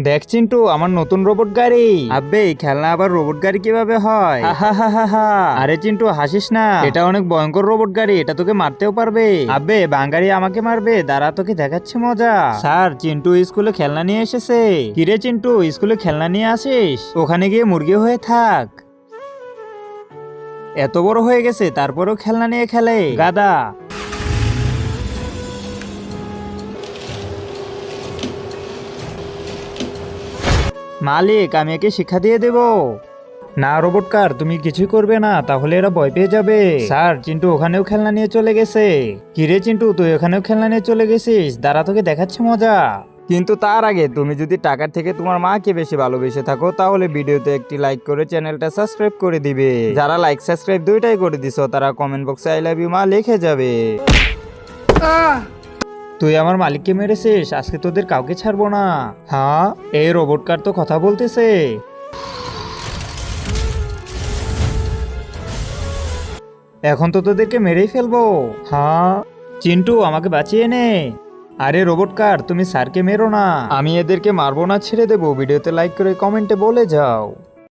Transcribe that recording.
দেখ চিন্টু, আমার নতুন রোবট গাড়ি। আব্বে এই খেলনা আবার রোবট গাড়ি কিভাবে হয়? আরে চিন্টু হাসিস না, এটা অনেক ভয়ঙ্কর রোবট গাড়ি, এটা তোকে মারতেও পারবে। আব্বে বাঙ্গারি আমাকে মারবে, দাঁড়া তোকে দেখাচ্ছি মজা। স্যার, চিন্টু স্কুলে খেলনা নিয়ে এসেছে। কিরে চিন্টু, স্কুলে খেলনা নিয়ে আসিস? ওখানে গিয়ে মুরগি হয়ে থাক। এত বড় হয়ে গেছে তারপরেও খেলনা নিয়ে খেলে, গাদা। মালিক, আমি একে শিক্ষা দিয়ে দেব। না রোবট কার, তুমি কিছুই করবে না, তাহলে এরা ভয় পেয়ে যাবে। স্যার, চিন্টু ওখানেও খেলনা নিয়ে চলে গেছে। কিরে চিন্টু, তুই ওখানেও খেলনা নিয়ে চলে গেছিস? দাঁড়া তোকে দেখাচ্ছি মজা। কিন্তু তার আগে তুমি যদি টাকার থেকে তোমার মাকে বেশি ভালোবেসে থাকো, তাহলে ভিডিওতে একটি লাইক করে চ্যানেলটা সাবস্ক্রাইব করে দিবে। যারা লাইক সাবস্ক্রাইব দুইটাই করে দিছো, তারা কমেন্ট বক্সে আই লাভ ইউ মা লিখে যাবে। তুই আমার মালিককে মেরেছিস, আজকে তোদের কাউকে ছাড়বো না। হ্যাঁ, এই রোবট কার তো কথা বলতেছে। এখন তো তোদেরকে মেরেই ফেলবো। হ্যাঁ চিন্টু, আমাকে বাঁচিয়ে নে। আরে রোবট কার, তুমি স্যারকে মেরো না, আমি এদেরকে মারবো না, ছেড়ে দেবো। ভিডিওতে লাইক করে কমেন্টে বলে যাও।